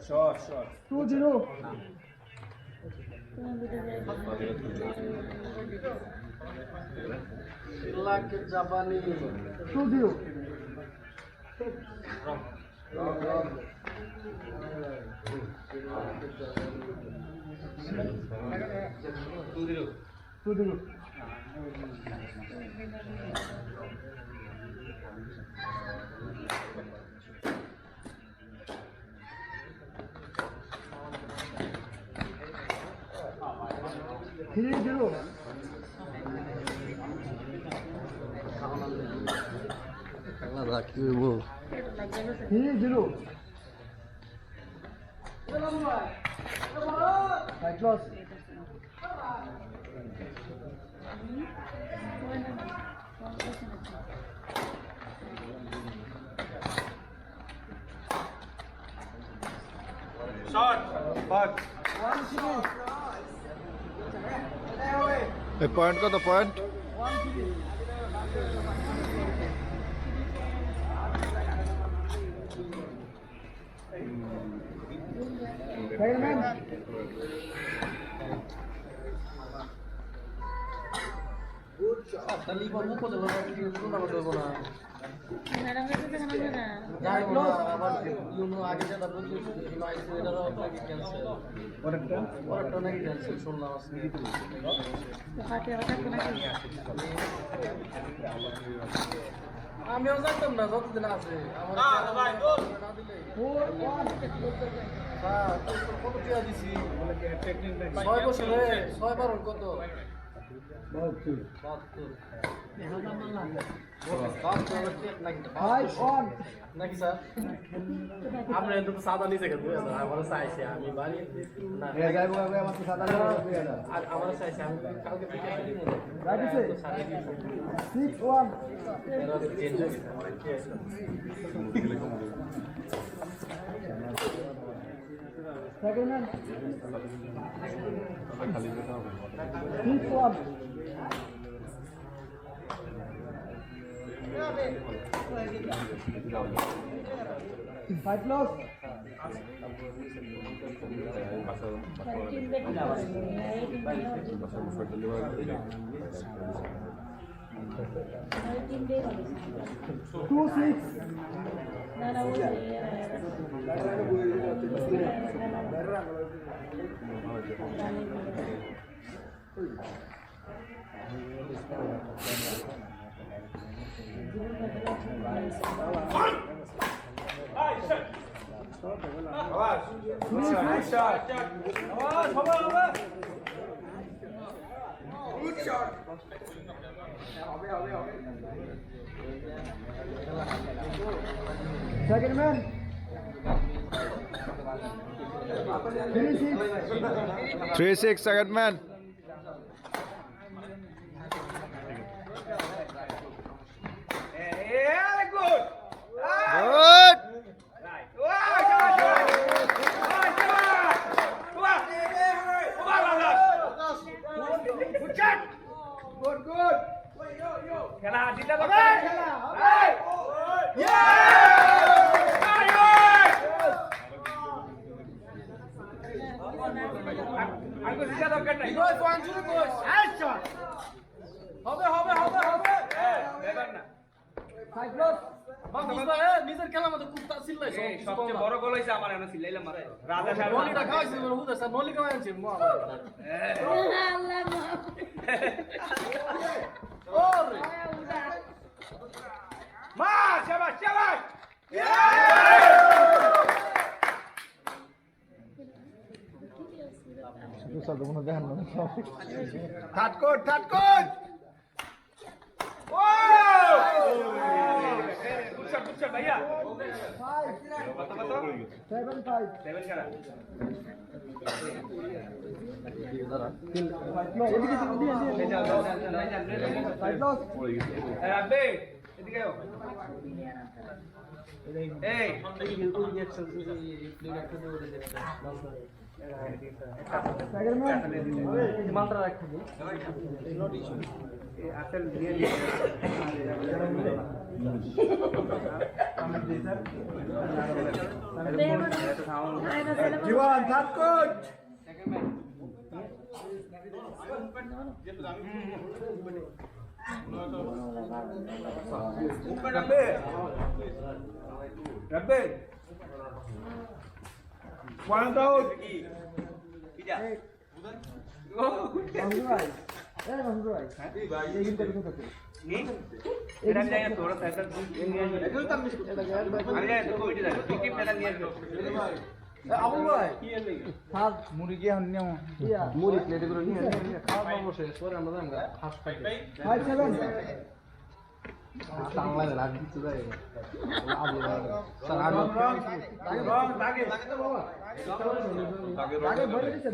Short. 2-0. Japanese. 2-0. A point ko the point. আমিও জানতাম না যতদিন আছে কত টিয়া দিছি 6 বছরে 6 বার কত 5-1. নাকি স্যার আমরা তো সাদা নিচে গেছে আমার চাইছে আমি বাড়ি না আমার চাইছে আমি কালকে বিকেলে দিব 6-1. Second man. 6-1. Five loss. Two six. Second man. 3-6 second man. Good. Good. খেলা জিতা তো খেলা হবে আঙ্কু জিতা দরকার নাই গোল পয়েন্ট শুরু গোল হেডশট হবে ব্যাপার না 5 loss. নিজের খেলা মতো খুব চিল্লাই সবচেয়ে বড় গোল হইছে আমার এনে চিল্লাইলাম মারে রাজা সাহেব নলিটা খাওয়াইছে হুদা স্যার নলি খাওয়াইছে ওরে মা শাবাশ থার্ড কোট ও গুড শট ভাইয়া 7-5. 7 কারা 5 close. এদিকে দিয়ে দিয়ে। 5 close. রাব্বে এদিকে আও এই Tiger man. মালটা রাখতে আসল দিয়ে Jiwan, that good. রাব্বে রাব্বে point out Mahmurai. Mahmurai. Ini kita bisa satu. এটা আমি জানি না তোরা সাইকেল নিয়ে আসবে আমি জানি তো ওইটা জানি তুই কি পেটা নিয়ে আসবে Abul bhai. Thar মুরগি হান্নিও iya. মুড়ি প্লেটে করে নিয়ে খাওয়া দাওয়া বসে পরে আমরা আমরা হাঁস খাই 5-7. টাংলা রাখ দিতে যায় আবু স্যার আগে রং লাগে Tiger bhai ni se.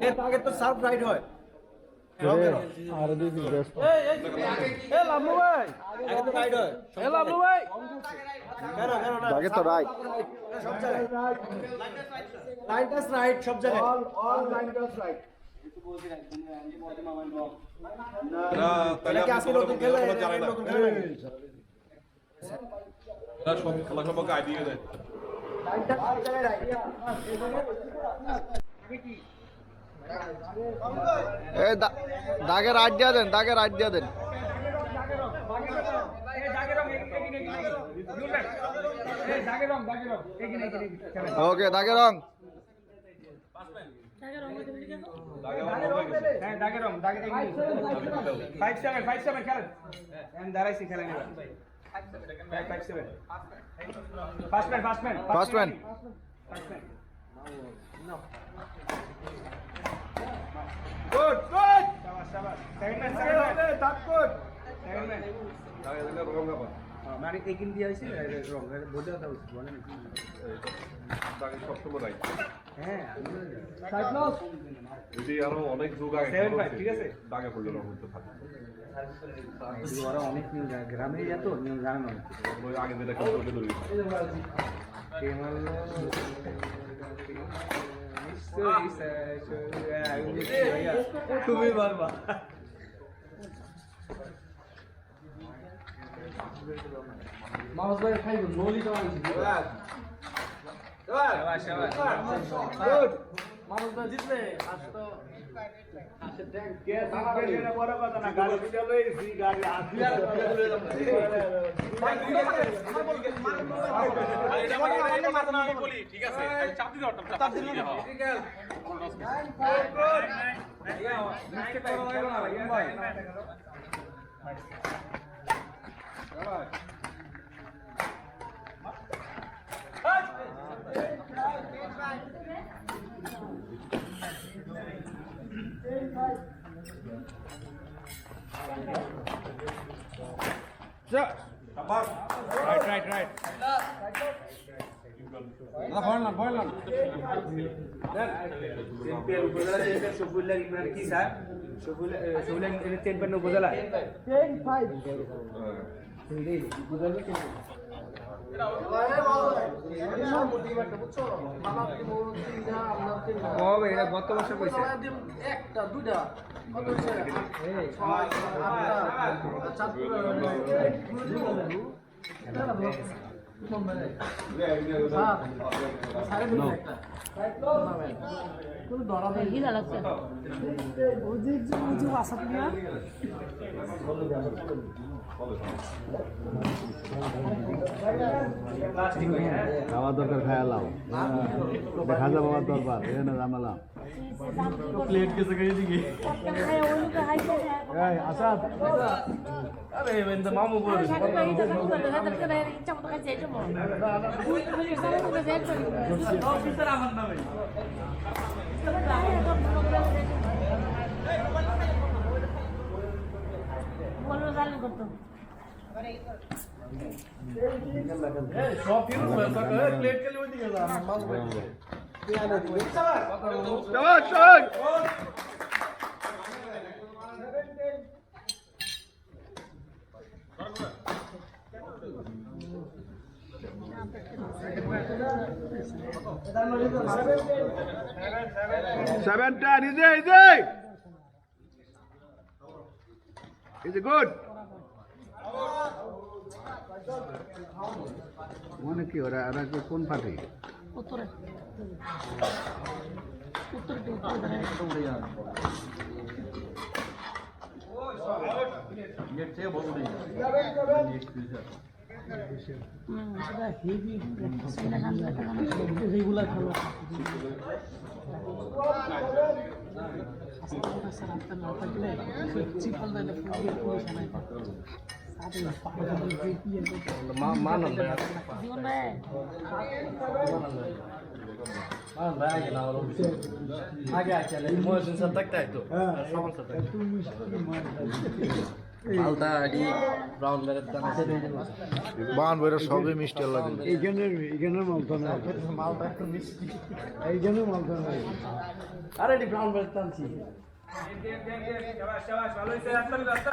A target তো সার্ভ রাইট হয় আর দিদি বেস্ট। এ লামু ভাই আগে তো রাইট হয় এ লামু ভাই কেন না আগে তো রাইট। সব জায়গায় রাইট ইজ রাইট সব জায়গায় All line goes right. তাহলে কি আজকে নতুন খেলা নতুন খেলা খেলা সম্পর্কে আইডিয়া দেয় Line টা all জায়গায় right. দাগে রাইট দিয়া দেন, দাগে রাইট দিয়া দেন। ওকে, দাগে রং। First man. Good, good. Shabash. Second man, that's good. Second man. মানে একিন দিয়ে আইছি রং বলে দাও বলে না সবসময় রাইট হ্যাঁ Side close. যদি আরো অনেক যোগ আগে 7-5 ঠিক আছে দাগে পড়লে রং হতে থাকে ওরা অনেক নিউ গ্রামে যেত নিউ গ্রামে না ওই আগে যেটা কিন্তু ওটা ধরে কেমাল খুবই বারবার মাউস ভাই খাইবো নলি তো আনছি শাবাশ শাবাশ গুড মাউস ভাই জিতলে আজ তো কে সামনে বড় কথা না গাড়ি দিতে লইছি গাড়ি আসি ঠিক আছে চাপ দিতে পারতাম চাপ দিলে না ঠিক আছে মিস্টেক করা লাগে না ভাই শাবাশ Right. উপজেলা 10-5 এটা গত বছর কইছে একটা দুইটা কত হইছে গিলা লাগছে ওজি আসা দিয়া খাওয়ার দরকার খায়ালাম, দেখা যাবো আমার দরবার এখানে জামালাম। প্লেট কেসে খাই দিকে খায় ওইটা হাইছে আসাদ আরে বেন্দা মামু বলে সাথে এটা শুরু করে হাতের করে ইচ্ছা মতো খাইছে এটা মন বুঝি সারা করে যাই করি অফিসার আমার নামে বলো জানি করতো সব ফিরুন প্লেট খেলে ওইদিকে যা মাল শাবাশ শাবাশ Seven, 10, easy, good. মনে কি ওরা ওরা কি কোন পার্টি? উত্তরে রেগুলার খেলো মানন ভাই জীবন ভাই মানন ভাই আগে না হলো আগে আছে মহসিন স্যার থাকতে তো সমান স্যার থাকতে মালটা আদি ব্রাউন বেরের দাম আছে বান বইরা সবই মিষ্টি লাগে এইখানের মালটা না মালটা একটু মিষ্টি এইখানের মালটা না আরে এটি ব্রাউন বেরের দাম ছিল শাবাশ শাবাশ ভালো হইছে রাস্তা